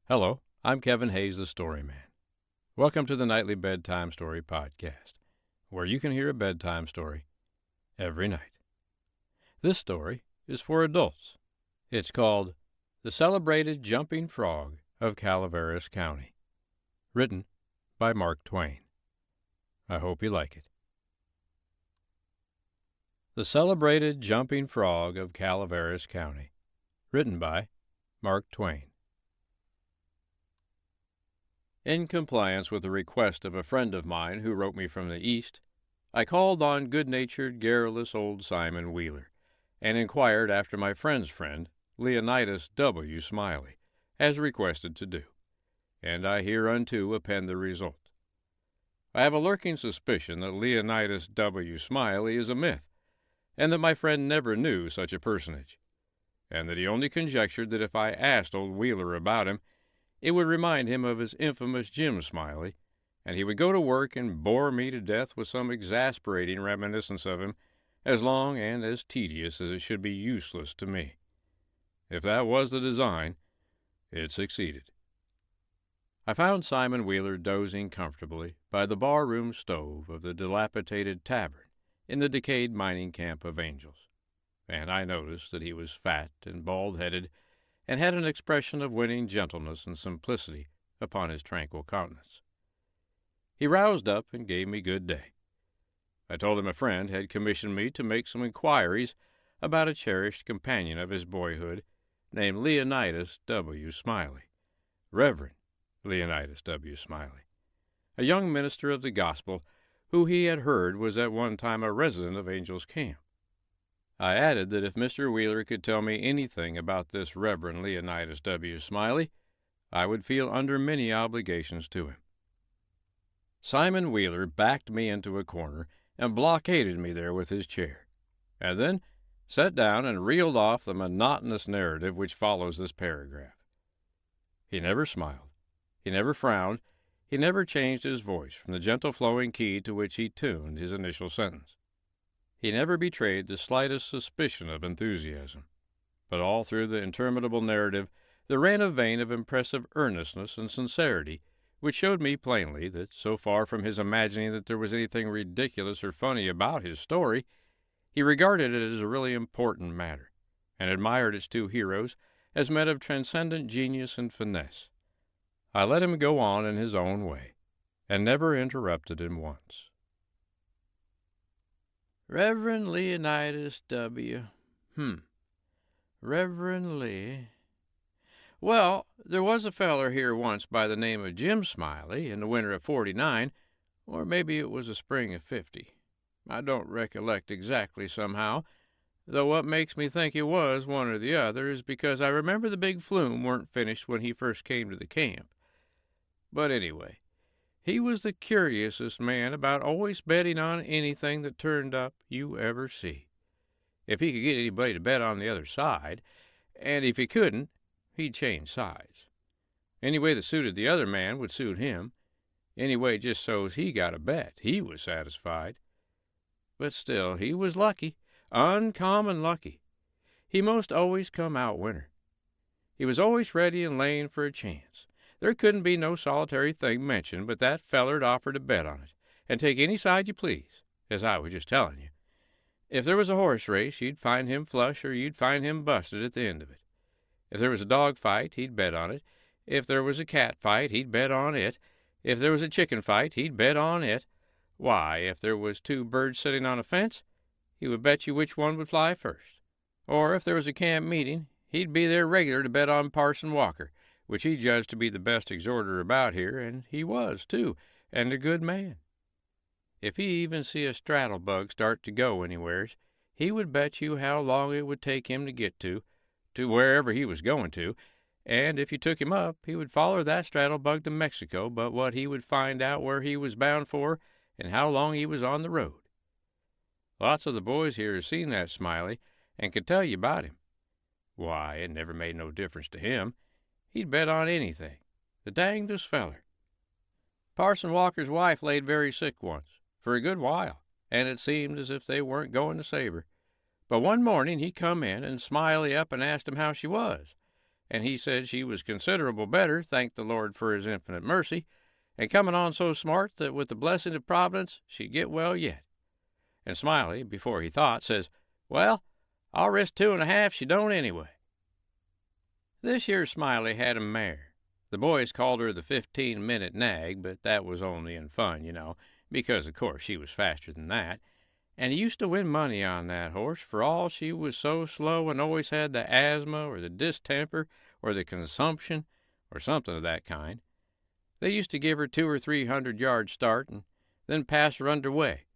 Hello, I'm Kevin Hayes, the Storyman. Welcome to the Nightly Bedtime Story Podcast, where you can hear a bedtime story every night. This story is for adults. It's called The Celebrated Jumping Frog of Calaveras County, written by Mark Twain. I hope you like it. The Celebrated Jumping Frog of Calaveras County, written by Mark Twain. In compliance with the request of a friend of mine who wrote me from the East, I called on good-natured, garrulous old Simon Wheeler, and inquired after my friend's friend, Leonidas W. Smiley, as requested to do, and I hereunto append the result. I have a lurking suspicion that Leonidas W. Smiley is a myth, and that my friend never knew such a personage, and that he only conjectured that if I asked old Wheeler about him, it would remind him of his infamous Jim Smiley, and he would go to work and bore me to death with some exasperating reminiscence of him, as long and as tedious as it should be useless to me. If that was the design, it succeeded. I found Simon Wheeler dozing comfortably by the bar-room stove of the dilapidated tavern in the decayed mining camp of Angels, and I noticed that he was fat and bald-headed, and had an expression of winning gentleness and simplicity upon his tranquil countenance. He roused up and gave me good day. I told him a friend had commissioned me to make some inquiries about a cherished companion of his boyhood named Leonidas W. Smiley, Reverend Leonidas W. Smiley, a young minister of the gospel who he had heard was at one time a resident of Angel's Camp. I added that if Mr. Wheeler could tell me anything about this Reverend Leonidas W. Smiley, I would feel under many obligations to him. Simon Wheeler backed me into a corner and blockaded me there with his chair, and then sat down and reeled off the monotonous narrative which follows this paragraph. He never smiled, he never frowned, he never changed his voice from the gentle flowing key to which he tuned his initial sentence. He never betrayed the slightest suspicion of enthusiasm, but all through the interminable narrative there ran a vein of impressive earnestness and sincerity which showed me plainly that, so far from his imagining that there was anything ridiculous or funny about his story, he regarded it as a really important matter, and admired its two heroes as men of transcendent genius and finesse. I let him go on in his own way, and never interrupted him once. Reverend Leonidas W. Reverend Lee. Well, there was a feller here once by the name of Jim Smiley in the winter of '49, or maybe it was the spring of '50. I don't recollect exactly somehow, though what makes me think it was one or the other is because I remember the big flume weren't finished when he first came to the camp. But anyway, he was the curiousest man about always betting on anything that turned up you ever see. If he could get anybody to bet on the other side, and if he couldn't, he'd change sides. Any way that suited the other man would suit him. Anyway, just so's he got a bet, he was satisfied. But still, he was lucky, uncommon lucky. He most always come out winner. He was always ready and laying for a chance. There couldn't be no solitary thing mentioned but that feller'd offer to bet on it, and take any side you please, as I was just telling you. If there was a horse race, you'd find him flush or you'd find him busted at the end of it. If there was a dog fight, he'd bet on it. If there was a cat fight, he'd bet on it. If there was a chicken fight, he'd bet on it. Why, if there was two birds sitting on a fence, he would bet you which one would fly first. Or if there was a camp meeting, he'd be there regular to bet on Parson Walker, which he judged to be the best exhorter about here, and he was, too, and a good man. If he even see a straddle-bug start to go anywheres, he would bet you how long it would take him to get to wherever he was going to, and if you took him up, he would follow that straddle-bug to Mexico, but what he would find out where he was bound for and how long he was on the road. Lots of the boys here has seen that Smiley and could tell you about him. Why, it never made no difference to him. He'd bet on anything. The dangdest feller. Parson Walker's wife laid very sick once, for a good while, and it seemed as if they weren't going to save her. But one morning he come in and Smiley up and asked him how she was, and he said she was considerable better, thank the Lord for his infinite mercy, and coming on so smart that with the blessing of Providence she'd get well yet. And Smiley, before he thought, says, "Well, I'll risk 2.5 she don't anyway." This year Smiley had a mare. The boys called her the 15-minute nag, but that was only in fun, because of course she was faster than that. And he used to win money on that horse, for all she was so slow and always had the asthma or the distemper or the consumption or something of that kind. They used to give her 200 or 300 yards start and then pass her underway.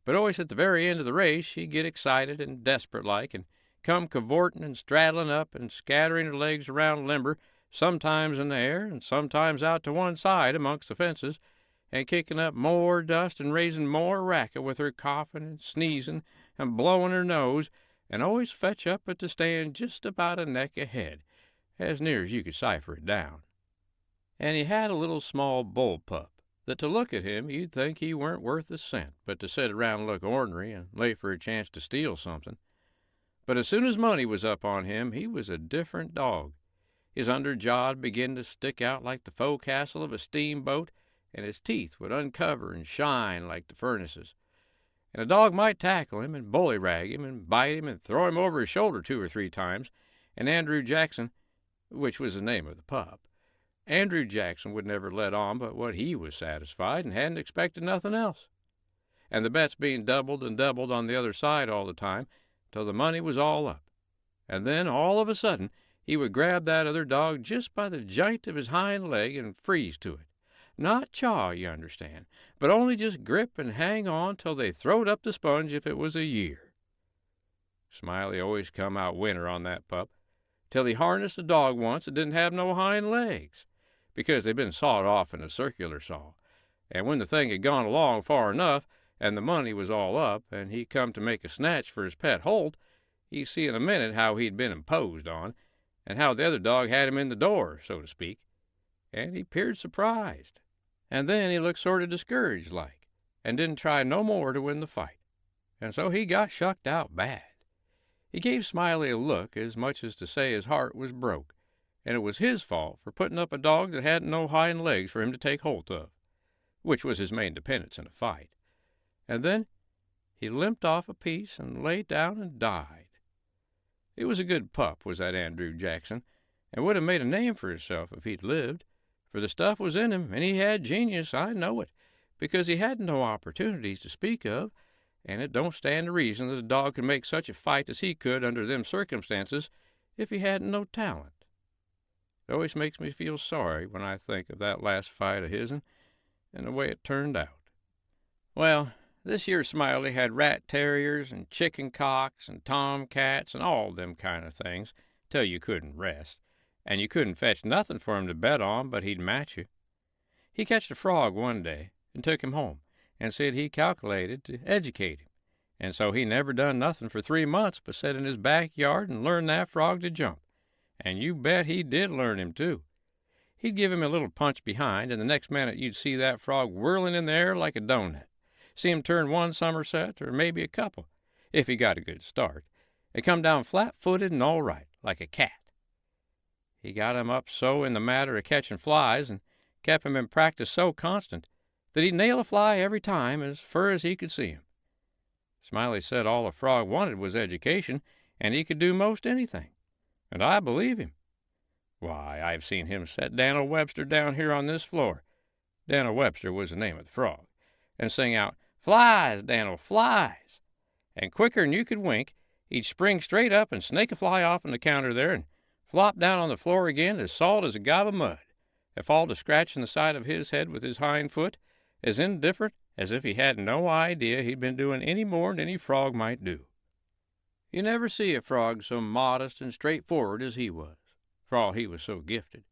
But always at the very end of the race she'd get excited and desperate-like and come cavorting and straddling up and scattering her legs around limber, sometimes in the air and sometimes out to one side amongst the fences, and kicking up more dust and raising more racket with her coughing and sneezing and blowing her nose, and always fetch up at the stand just about a neck ahead, as near as you could cipher it down. And he had a little small bull pup, that to look at him you'd think he weren't worth a cent, but to sit around and look ornery and wait for a chance to steal something. But as soon as money was up on him, he was a different dog. His underjaw'd begin to stick out like the forecastle of a steamboat, and his teeth would uncover and shine like the furnaces. And a dog might tackle him and bullyrag him and bite him and throw him over his shoulder 2 or 3 times, and Andrew Jackson, which was the name of the pup, Andrew Jackson would never let on but what he was satisfied and hadn't expected nothing else. And the bets being doubled and doubled on the other side all the time, till the money was all up. And then, all of a sudden, he would grab that other dog just by the joint of his hind leg and freeze to it. Not chaw, you understand, but only just grip and hang on till they throwed up the sponge if it was a year. Smiley always come out winner on that pup, till he harnessed a dog once that didn't have no hind legs, because they'd been sawed off in a circular saw, and when the thing had gone along far enough, and the money was all up, and he come to make a snatch for his pet Holt, he see in a minute how he'd been imposed on, and how the other dog had him in the door, so to speak, and he 'peared surprised. And then he looked sort of discouraged like, and didn't try no more to win the fight, and so he got shucked out bad. He gave Smiley a look as much as to say his heart was broke, and it was his fault for putting up a dog that hadn't no hind legs for him to take holt of, which was his main dependence in a fight. And then he limped off a piece and lay down and died. He was a good pup, was that Andrew Jackson, and would have made a name for himself if he'd lived, for the stuff was in him, and he had genius, I know it, because he hadn't no opportunities to speak of, and it don't stand to reason that a dog could make such a fight as he could under them circumstances if he hadn't no talent. It always makes me feel sorry when I think of that last fight of his'n and the way it turned out. Well, this year Smiley had rat terriers and chicken cocks and tomcats and all them kind of things, till you couldn't rest, and you couldn't fetch nothing for him to bet on but he'd match you. He catched a frog one day and took him home, and said he calculated to educate him, and so he never done nothing for 3 months but sit in his backyard and learn that frog to jump, and you bet he did learn him too. He'd give him a little punch behind, and the next minute you'd see that frog whirling in the air like a donut. See him turn one somerset, or maybe a couple, if he got a good start, and come down flat-footed and all right, like a cat. He got him up so in the matter of catching flies, and kept him in practice so constant, that he'd nail a fly every time as fur as he could see him. Smiley said all a frog wanted was education, and he could do most anything, and I believe him. Why, I've seen him set Dan'l Webster down here on this floor. Dan'l Webster was the name of the frog, and sing out, "Flies, Dan'l, flies!" And quicker'n you could wink, he'd spring straight up and snake a fly off on the counter there and flop down on the floor again as salt as a gob of mud, and fall to scratching the side of his head with his hind foot, as indifferent as if he had no idea he'd been doing any more'n any frog might do. You never see a frog so modest and straightforward as he was, for all he was so gifted,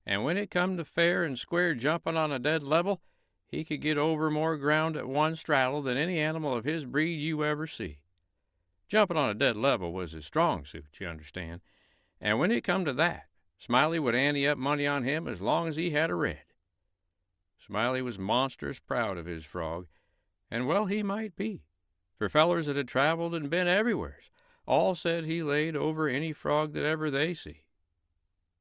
and when it come to fair and square jumping on a dead level, he could get over more ground at one straddle than any animal of his breed you ever see. Jumping on a dead level was his strong suit, you understand, and when it come to that, Smiley would ante up money on him as long as he had a red. Smiley was monstrous proud of his frog, and well he might be, for fellers that had traveled and been everywheres all said he laid over any frog that ever they see.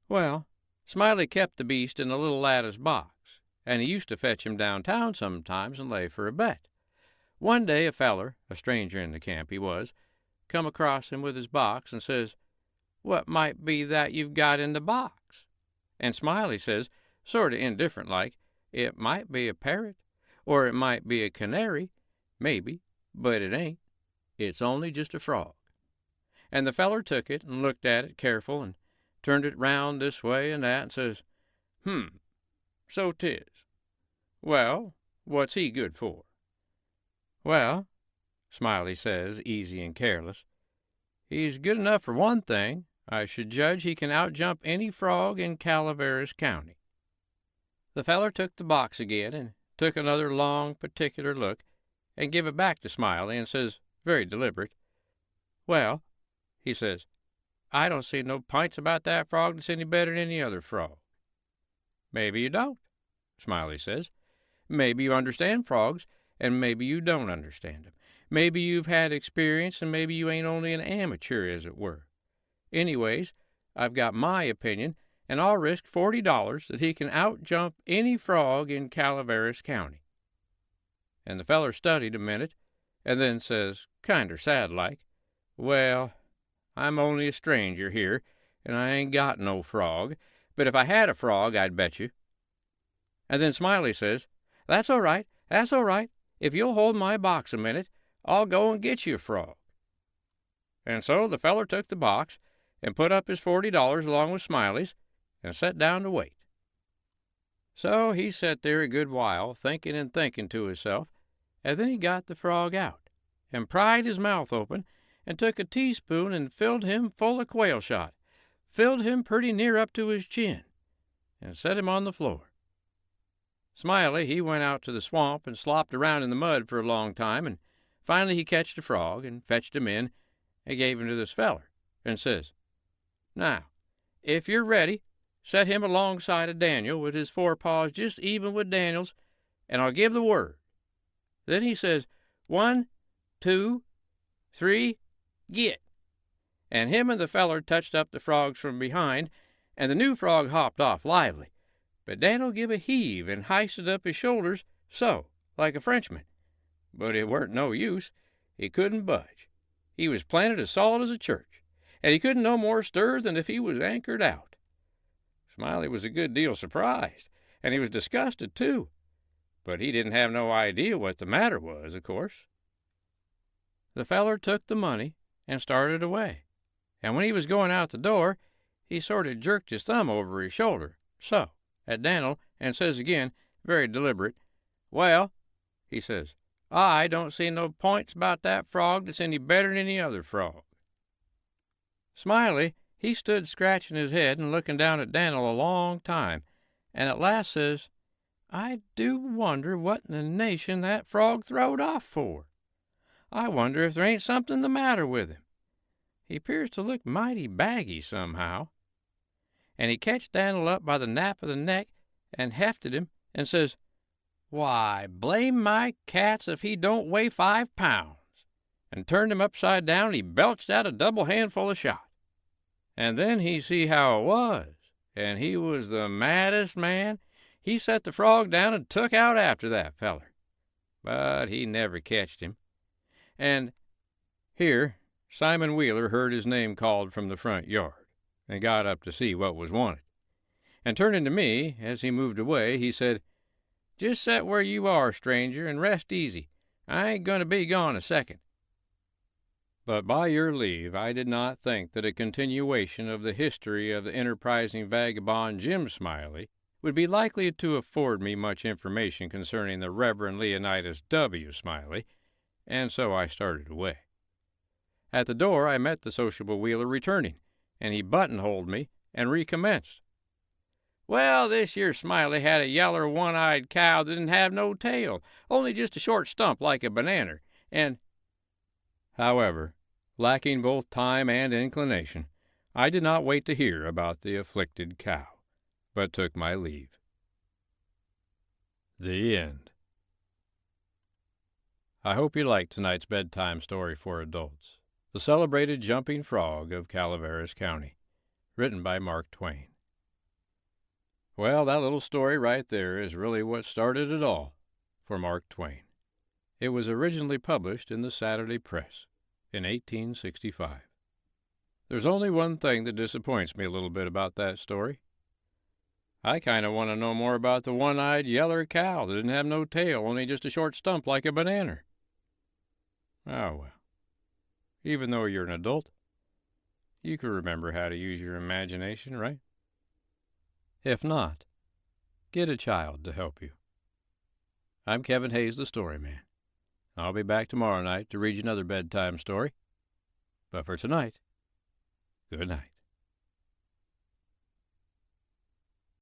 Well, Smiley kept the beast in a little lattice box, and he used to fetch him downtown sometimes and lay for a bet. One day a feller, a stranger in the camp he was, come across him with his box and says, "What might be that you've got in the box?" And Smiley says, sort of indifferent like, "It might be a parrot, or it might be a canary, maybe, but it ain't. It's only just a frog." And the feller took it and looked at it careful and turned it round this way and that and says, so 'tis. Well, what's he good for?" "Well," Smiley says, easy and careless, "he's good enough for one thing. I should judge he can outjump any frog in Calaveras County." The feller took the box again and took another long, particular look and give it back to Smiley and says, very deliberate, "Well," he says, "I don't see no p'ints about that frog that's any better than any other frog." "Maybe you don't," Smiley says. "Maybe you understand frogs, and maybe you don't understand 'em. Maybe you've had experience, and maybe you ain't only an amateur, as it were. Anyways, I've got my opinion, and I'll risk $40 that he can outjump any frog in Calaveras County." And the feller studied a minute, and then says, kinder sad-like, "Well, I'm only a stranger here, and I ain't got no frog, but if I had a frog, I'd bet you." And then Smiley says, that's all right. If you'll hold my box a minute, I'll go and get you a frog." And so the feller took the box and put up his $40 along with Smiley's and sat down to wait. So he sat there a good while, thinking and thinking to himself, and then he got the frog out and pried his mouth open and took a teaspoon and filled him full of quail shot, filled him pretty near up to his chin, and set him on the floor. Smiley, he went out to the swamp and slopped around in the mud for a long time, and finally he catched a frog and fetched him in and gave him to this feller and says, "Now, if you're ready, set him alongside of Daniel with his forepaws just even with Daniel's, and I'll give the word." Then he says, "1, 2, 3, git." And him and the feller touched up the frogs from behind, and the new frog hopped off lively. But Daniel give a heave and histed up his shoulders, so, like a Frenchman. But it weren't no use. He couldn't budge. He was planted as solid as a church, and he couldn't no more stir than if he was anchored out. Smiley was a good deal surprised, and he was disgusted, too. But he didn't have no idea what the matter was, of course. The feller took the money and started away, and when he was going out the door, he sort of jerked his thumb over his shoulder, so, at Daniel, and says again, very deliberate, "Well," he says, "I don't see no points about that frog that's any better than any other frog." Smiley, he stood scratching his head and looking down at Daniel a long time, and at last says, "I do wonder what in the nation that frog throwed off for. I wonder if there ain't something the matter with him. He 'pears to look mighty baggy somehow." And he catched Daniel up by the nape of the neck and hefted him and says, "Why, blame my cats if he don't weigh 5 pounds, and turned him upside down and he belched out a double handful of shot. And then he see how it was, and he was the maddest man. He set the frog down and took out after that feller. But he never catched him. And here Simon Wheeler heard his name called from the front yard, and got up to see what was wanted. And turning to me, as he moved away, he said, "Just set where you are, stranger, and rest easy. I ain't going to be gone a second." But by your leave, I did not think that a continuation of the history of the enterprising vagabond Jim Smiley would be likely to afford me much information concerning the Reverend Leonidas W. Smiley, and so I started away. At the door I met the sociable Wheeler returning, and he buttonholed me and recommenced. "Well, this year Smiley had a yaller one-eyed cow that didn't have no tail, only just a short stump like a banana, and—" However, lacking both time and inclination, I did not wait to hear about the afflicted cow, but took my leave. The end. I hope you liked tonight's bedtime story for adults, The Celebrated Jumping Frog of Calaveras County, written by Mark Twain. Well, that little story right there is really what started it all for Mark Twain. It was originally published in the Saturday Press in 1865. There's only one thing that disappoints me a little bit about that story. I kind of want to know more about the one-eyed yeller cow that didn't have no tail, only just a short stump like a banana. Oh, well. Even though you're an adult, you can remember how to use your imagination, right? If not, get a child to help you. I'm Kevin Hayes, the Story Man. I'll be back tomorrow night to read you another bedtime story. But for tonight, good night.